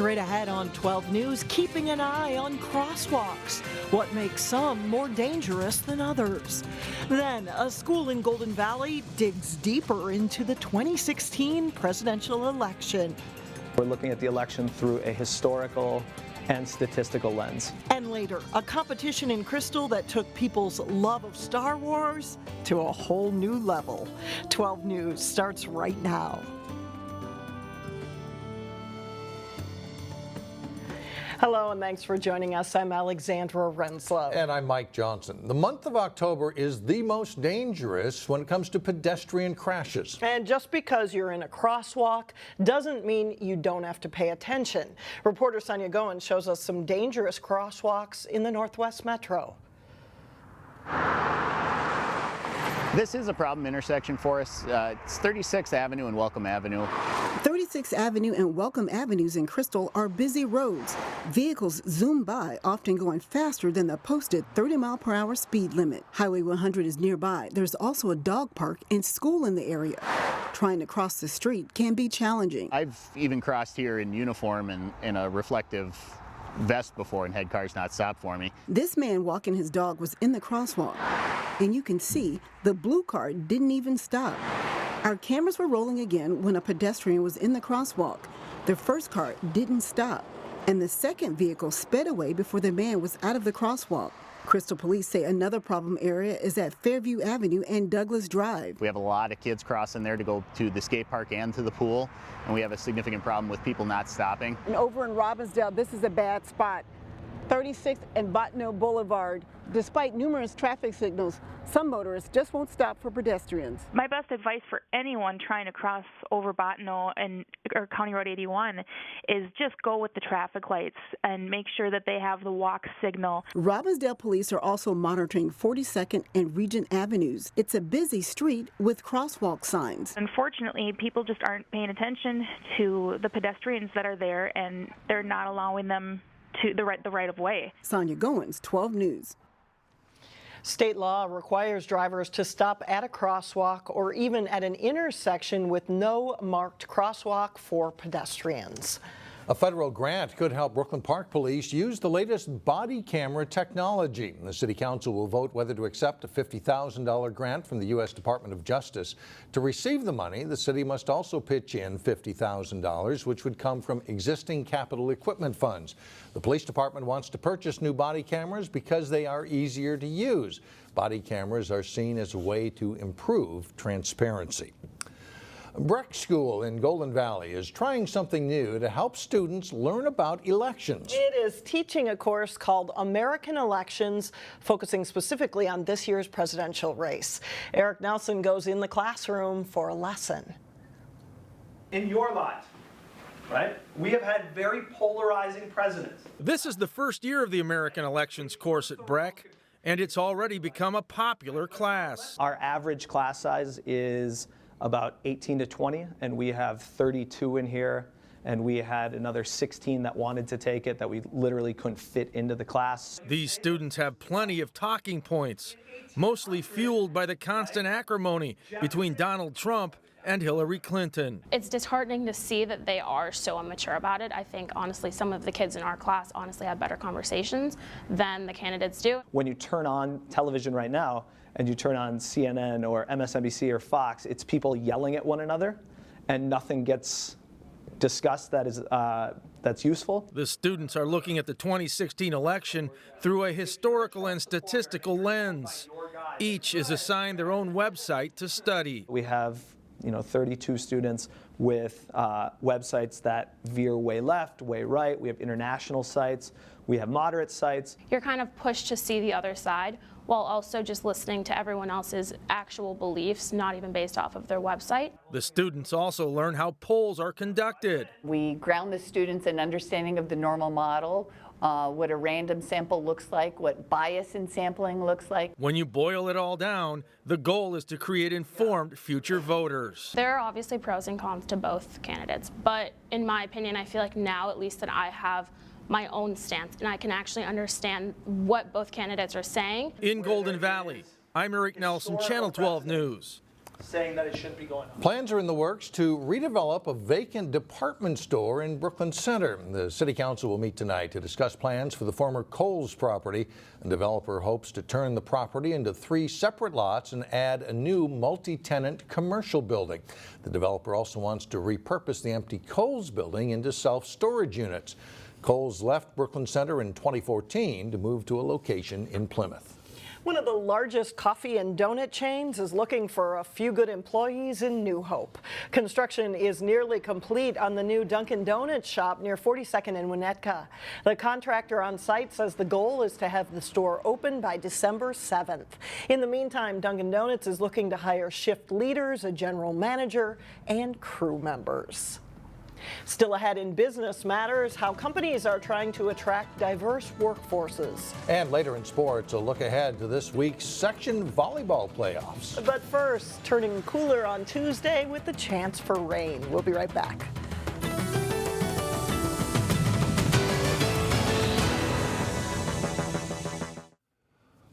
Straight ahead on 12 News, keeping an eye on crosswalks. What makes some more dangerous than others? Then, a school in Golden Valley digs deeper into the 2016 presidential election. We're looking at the election through a historical and statistical lens. And later, a competition in Crystal that took people's love of Star Wars to a whole new level. 12 News starts right now. Hello and thanks for joining us. I'm Alexandra Renslow. And I'm Mike Johnson. The month of October is the most dangerous when it comes to pedestrian crashes. And just because you're in a crosswalk doesn't mean you don't have to pay attention. Reporter Sonia Goen shows us some dangerous crosswalks in the Northwest Metro. This is a problem intersection for us. It's 36th Avenue and Welcome Avenue. 36th Avenue and Welcome Avenues in Crystal are busy roads. Vehicles zoom by, often going faster than the posted 30-mile-per-hour speed limit. Highway 100 is nearby. There's also a dog park and school in the area. Trying to cross the street can be challenging. I've even crossed here in uniform and in a reflective vest before and had cars not stop for me. This man walking his dog was in the crosswalk, and you can see the blue car didn't even stop. Our cameras were rolling again when a pedestrian was in the crosswalk. The first car didn't stop, and the second vehicle sped away before the man was out of the crosswalk. Crystal police say another problem area is at Fairview Avenue and Douglas Drive. We have a lot of kids crossing there to go to the skate park and to the pool, and we have a significant problem with people not stopping. And over in Robbinsdale, this is a bad spot. 36th and Bottineau Boulevard. Despite numerous traffic signals, some motorists just won't stop for pedestrians. My best advice for anyone trying to cross over Bottineau or County Road 81 is just go with the traffic lights and make sure that they have the walk signal. Robbinsdale police are also monitoring 42nd and Regent Avenues. It's a busy street with crosswalk signs. Unfortunately, people just aren't paying attention to the pedestrians that are there, and they're not allowing them to the right of way. Sonia Goins, 12 News. State law requires drivers to stop at a crosswalk or even at an intersection with no marked crosswalk for pedestrians. A federal grant could help Brooklyn Park Police use the latest body camera technology. The City Council will vote whether to accept a $50,000 grant from the U.S. Department of Justice. To receive the money, the city must also pitch in $50,000, which would come from existing capital equipment funds. The police department wants to purchase new body cameras because they are easier to use. Body cameras are seen as a way to improve transparency. Breck School in Golden Valley is trying something new to help students learn about elections. It is teaching a course called American Elections, focusing specifically on this year's presidential race. Eric Nelson goes in the classroom for a lesson. In your life, right, we have had very polarizing presidents. This is the first year of the American Elections course at Breck, and it's already become a popular class. Our average class size is about 18 to 20, and we have 32 in here, and we had another 16 that wanted to take it that we literally couldn't fit into the class. These students have plenty of talking points, mostly fueled by the constant acrimony between Donald Trump and Hillary Clinton. It's disheartening to see that they are so immature about it. I think, honestly, some of the kids in our class honestly have better conversations than the candidates do. When you turn on television right now, and you turn on CNN or MSNBC or Fox, it's people yelling at one another, and nothing gets discussed that is that's useful. The students are looking at the 2016 election through a historical and statistical lens. Each is assigned their own website to study. We have 32 students with websites that veer way left, way right. We have international sites. We have moderate sites. You're kind of pushed to see the other side while also just listening to everyone else's actual beliefs, not even based off of their website. The students also learn how polls are conducted. We ground the students in understanding of the normal model, what a random sample looks like, what bias in sampling looks like. When you boil it all down, the goal is to create informed future voters. There are obviously pros and cons to both candidates, but in my opinion, I feel like now at least that I have my own stance and I can actually understand what both candidates are saying. In Golden Valley, I'm Eric Nelson, Channel 12 News. saying that it shouldn't be going on. Plans are in the works to redevelop a vacant department store in Brooklyn Center. The City Council will meet tonight to discuss plans for the former Kohl's property. The developer hopes to turn the property into 3 separate lots and add a new multi-tenant commercial building. The developer also wants to repurpose the empty Kohl's building into self-storage units. Kohl's left Brooklyn Center in 2014 to move to a location in Plymouth. One of the largest coffee and donut chains is looking for a few good employees in New Hope. Construction is nearly complete on the new Dunkin Donuts shop near 42nd and Winnetka. The contractor on site says the goal is to have the store open by December 7th. In the meantime, Dunkin Donuts is looking to hire shift leaders, a general manager, and crew members. Still ahead in Business Matters, how companies are trying to attract diverse workforces. And later in sports, a look ahead to this week's section volleyball playoffs. But first, turning cooler on Tuesday with the chance for rain. We'll be right back.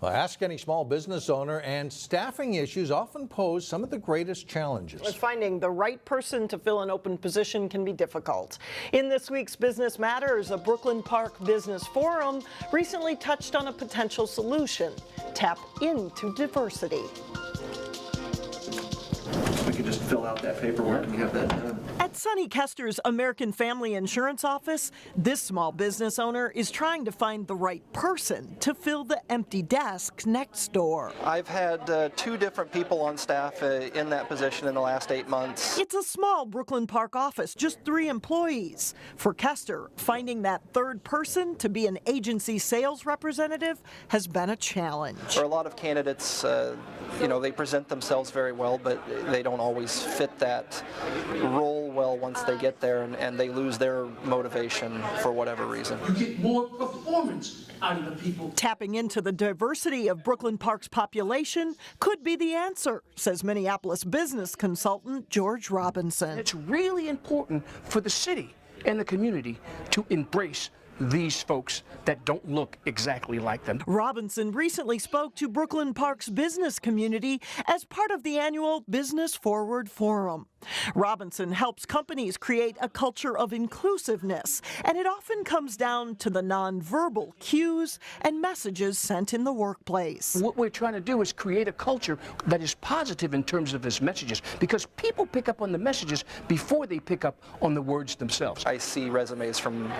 Well, ask any small business owner, and staffing issues often pose some of the greatest challenges. Finding the right person to fill an open position can be difficult. In this week's Business Matters, a Brooklyn Park Business Forum recently touched on a potential solution: tap into diversity. We could just fill out that paperwork and have that done. At Sonny Kester's American Family Insurance office, this small business owner is trying to find the right person to fill the empty desk next door. I've had 2 different people on staff in that position in the last 8 months. It's a small Brooklyn Park office, just 3 employees. For Kester, finding that third person to be an agency sales representative has been a challenge. For a lot of candidates, they present themselves very well, but they don't always fit that role well once they get there, and they lose their motivation for whatever reason. You get more performance out of the people. Tapping into the diversity of Brooklyn Park's population could be the answer, says Minneapolis business consultant George Robinson. It's really important for the city and the community to embrace these folks that don't look exactly like them. Robinson recently spoke to Brooklyn Park's business community as part of the annual Business Forward Forum. Robinson helps companies create a culture of inclusiveness, and it often comes down to the nonverbal cues and messages sent in the workplace. What we're trying to do is create a culture that is positive in terms of its messages, because people pick up on the messages before they pick up on the words themselves. I see resumes from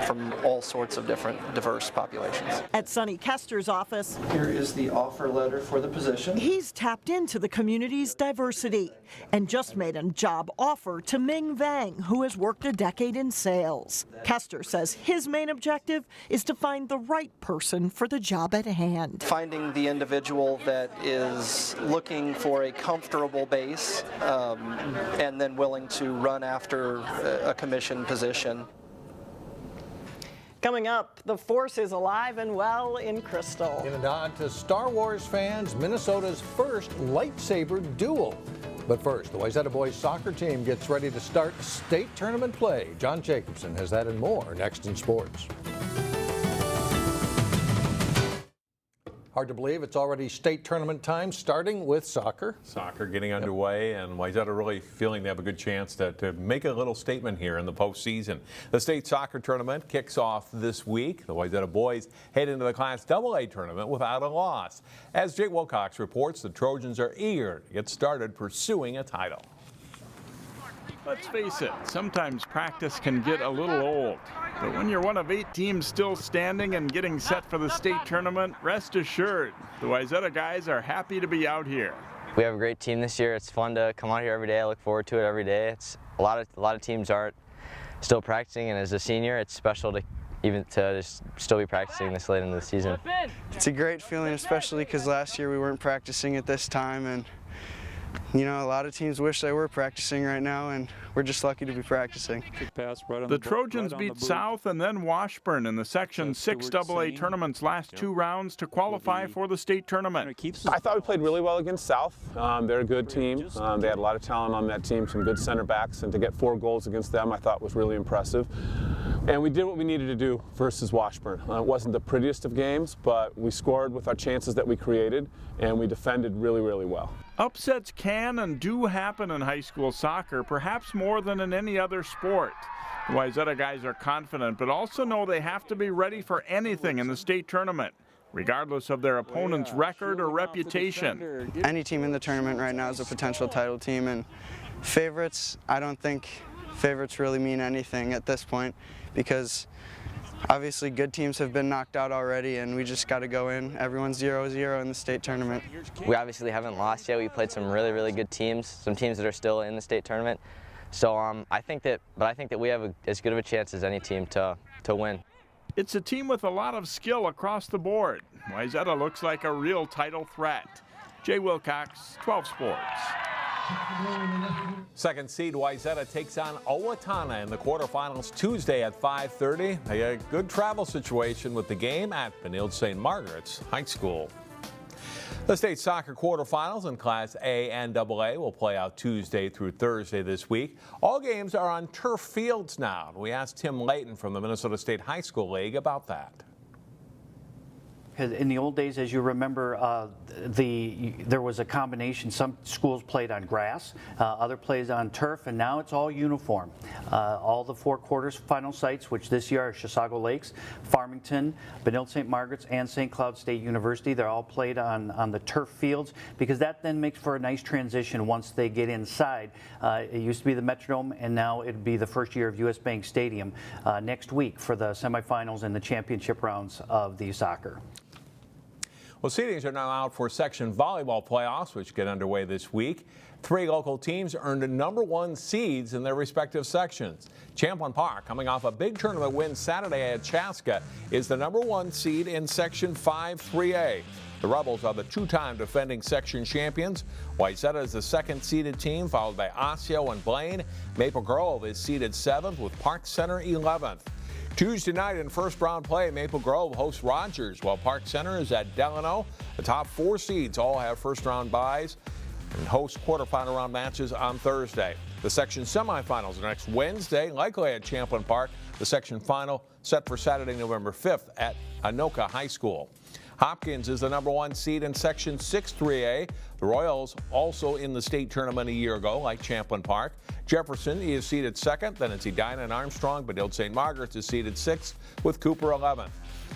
all sorts of different diverse populations. At Sonny Kester's office, here is the offer letter for the position. He's tapped into the community's diversity and just made a job offer to Ming Vang, who has worked a decade in sales. Kester says his main objective is to find the right person for the job at hand. Finding the individual that is looking for a comfortable base and then willing to run after a commission position. Coming up, the Force is alive and well in Crystal. In a nod to Star Wars fans, Minnesota's first lightsaber duel. But first, the Wayzata boys soccer team gets ready to start state tournament play. John Jacobson has that and more next in sports. Hard to believe it's already state tournament time, starting with soccer. Soccer getting underway, and Wayzata really feeling they have a good chance to make a little statement here in the postseason. The state soccer tournament kicks off this week. The Wayzata boys head into the Class AA tournament without a loss. As Jake Wilcox reports, the Trojans are eager to get started pursuing a title. Let's face it, sometimes practice can get a little old. But when you're one of 8 teams still standing and getting set for the state tournament, rest assured, the Wayzata guys are happy to be out here. We have a great team this year. It's fun to come out here every day. I look forward to it every day. It's a lot of teams aren't still practicing, and as a senior, it's special to just still be practicing this late into the season. It's a great feeling, especially because last year we weren't practicing at this time, and a lot of teams wish they were practicing right now, and we're just lucky to be practicing. The Trojans beat South and then Washburn in the Section 6 AA tournament's last 2 rounds to qualify for the state tournament. I thought we played really well against South. They're a good team. They had a lot of talent on that team, some good center backs, and to get 4 goals against them I thought was really impressive. And we did what we needed to do versus Washburn. It wasn't the prettiest of games, but we scored with our chances that we created, and we defended really, really well. Upsets can and do happen in high school soccer, perhaps more than in any other sport. The Wayzata guys are confident, but also know they have to be ready for anything in the state tournament, regardless of their opponent's record or reputation. Any team in the tournament right now is a potential title team, and favorites, I don't think favorites really mean anything at this point, because obviously good teams have been knocked out already, and we just got to go in. Everyone's 0-0 in the state tournament. We obviously haven't lost yet. We played some really good teams, some teams that are still in the state tournament. So I think that we have as good of a chance as any team to win. It's a team with a lot of skill across the board. Wayzata looks like a real title threat. Jay Wilcox, 12 Sports. Second seed Wayzata takes on Owatonna in the quarterfinals Tuesday at 5:30. A good travel situation with the game at Benilde St. Margaret's High School. The state soccer quarterfinals in Class A and AA will play out Tuesday through Thursday this week. All games are on turf fields now. We asked Tim Layton from the Minnesota State High School League about that. In the old days, as you remember, there was a combination. Some schools played on grass, other played on turf, and now it's all uniform. All the four quarterfinal sites, which this year are Chisago Lakes, Farmington, Benilde St. Margaret's, and St. Cloud State University, they're all played on the turf fields, because that then makes for a nice transition once they get inside. It used to be the Metrodome, and now it'd be the first year of US Bank Stadium next week for the semifinals and the championship rounds of the soccer. Well, seedings are now out for section volleyball playoffs, which get underway this week. 3 local teams earned #1 seeds in their respective sections. Champlin Park, coming off a big tournament win Saturday at Chaska, is the #1 seed in Section 5-3A. The Rebels are the 2-time defending section champions. Wayzata is the 2nd-seeded team, followed by Osseo and Blaine. Maple Grove is seeded 7th, with Park Center 11th. Tuesday night in first-round play, Maple Grove hosts Rogers, while Park Center is at Delano. The top 4 seeds all have first-round byes and host quarterfinal round matches on Thursday. The section semifinals are next Wednesday, likely at Champlin Park. The section final set for Saturday, November 5th at Anoka High School. Hopkins is the #1 seed in Section 6-3A. The Royals also in the state tournament a year ago, like Champlin Park. Jefferson is seeded 2nd, then it's Edina and Armstrong. Benilde St. Margaret's is seeded 6th, with Cooper 11th.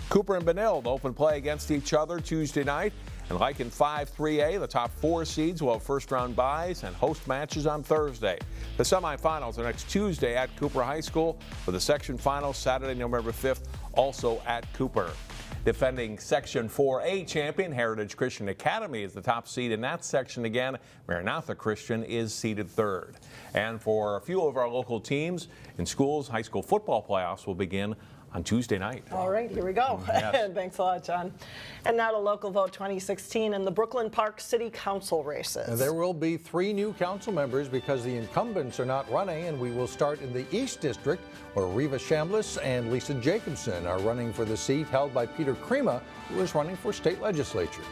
Cooper and Benilde open play against each other Tuesday night. And like in 5-3A, the top 4 seeds will have first-round byes and host matches on Thursday. The semifinals are next Tuesday at Cooper High School, with the section final Saturday, November 5th, also at Cooper. Defending Section 4A champion Heritage Christian Academy is the top seed in that section again. Maranatha Christian is seeded 3rd. And for a few of our local teams in schools, high school football playoffs will begin on Tuesday night. All right, here we go. Yes. Thanks a lot, John. And now to Local Vote 2016 and the Brooklyn Park City Council races. And there will be 3 new council members because the incumbents are not running, and we will start in the East District, where Reva Chamblis and Lisa Jacobson are running for the seat held by Peter Crema, who is running for state legislature.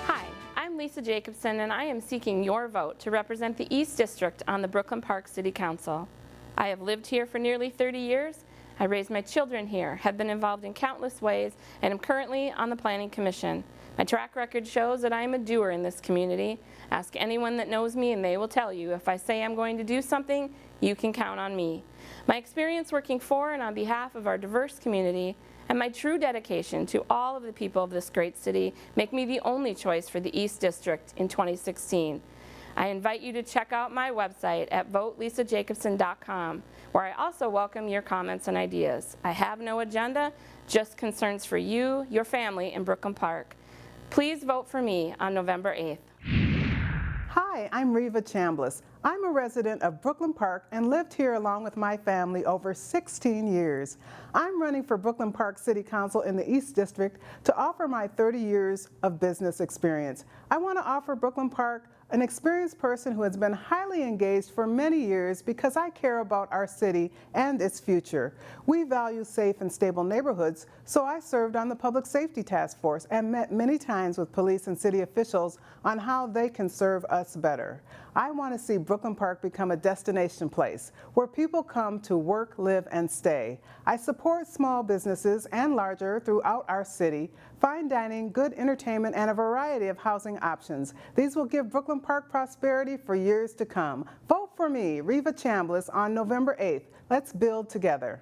Hi, I'm Lisa Jacobson, and I am seeking your vote to represent the East District on the Brooklyn Park City Council. I have lived here for nearly 30 years. I raised my children here, have been involved in countless ways, and am currently on the Planning Commission. My track record shows that I am a doer in this community. Ask anyone that knows me and they will tell you if I say I'm going to do something, you can count on me. My experience working for and on behalf of our diverse community and my true dedication to all of the people of this great city make me the only choice for the East District in 2016. I invite you to check out my website at votelisajacobson.com, where I also welcome your comments and ideas. I have no agenda, just concerns for you, your family, and Brooklyn Park. Please vote for me on November 8th. Hi, I'm Reva Chamblis. I'm a resident of Brooklyn Park and lived here along with my family over 16 years. I'm running for Brooklyn Park City Council in the East District to offer my 30 years of business experience. I want to offer Brooklyn Park an experienced person who has been highly engaged for many years because I care about our city and its future. We value safe and stable neighborhoods, so I served on the Public Safety Task Force and met many times with police and city officials on how they can serve us better. I want to see Brooklyn Park become a destination place where people come to work, live, and stay. I support small businesses and larger throughout our city, fine dining, good entertainment, and a variety of housing options. These will give Brooklyn Park prosperity for years to come. Vote for me, Reva Chamblis, on November 8th. Let's build together.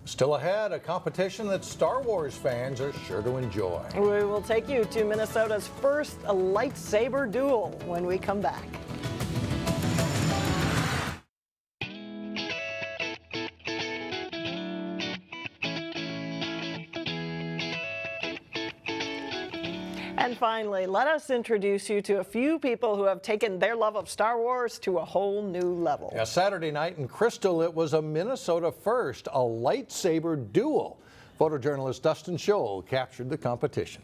Still ahead, a competition that Star Wars fans are sure to enjoy. We will take you to Minnesota's first lightsaber duel when we come back. And finally, let us introduce you to a few people who have taken their love of Star Wars to a whole new level. Yeah, Saturday night in Crystal, it was a Minnesota first, a lightsaber duel. Photojournalist Dustin Scholl captured the competition.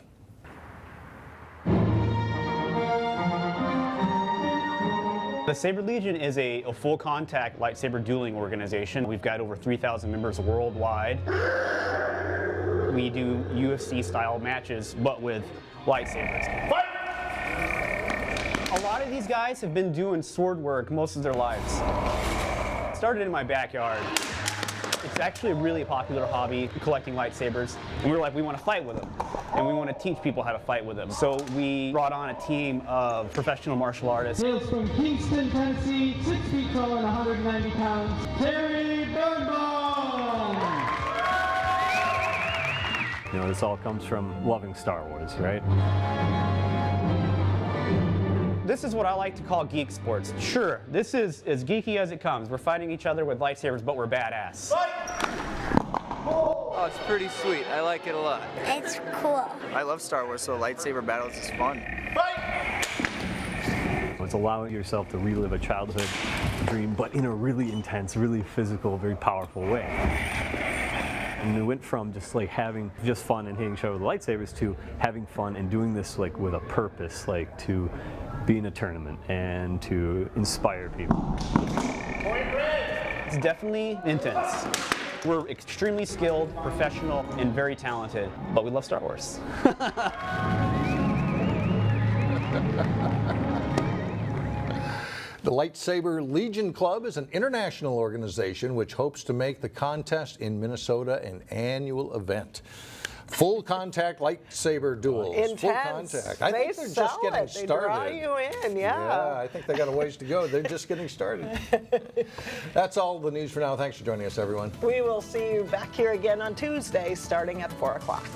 The Saber Legion is a full contact lightsaber dueling organization. We've got over 3,000 members worldwide. We do UFC style matches, but with lightsabers. Fight! A lot of these guys have been doing sword work most of their lives. It started in my backyard. It's actually a really popular hobby, collecting lightsabers. And we were like, we want to fight with them. And we want to teach people how to fight with them. So we brought on a team of professional martial artists. Hails from Kingston, Tennessee, 6 feet tall and 190 pounds, Terry Birnbaum! You know, this all comes from loving Star Wars, right? This is what I like to call geek sports. Sure, this is as geeky as it comes. We're fighting each other with lightsabers, but we're badass. Oh, it's pretty sweet. I like it a lot. It's cool. I love Star Wars, so lightsaber battles is fun. It's allowing yourself to relive a childhood dream, but in a really intense, really physical, very powerful way. And we went from just like having just fun and hitting each other with lightsabers to having fun and doing this like with a purpose, like to be in a tournament and to inspire people. It's definitely intense. We're extremely skilled, professional, and very talented, but we love Star Wars. The Lightsaber Legion Club is an international organization which hopes to make the contest in Minnesota an annual event. Full contact lightsaber duels. Intense. Full contact. I think they're just getting started. They draw you in, Yeah, I think they got a ways to go. They're just getting started. That's all the news for now. Thanks for joining us, everyone. We will see you back here again on Tuesday starting at 4 o'clock.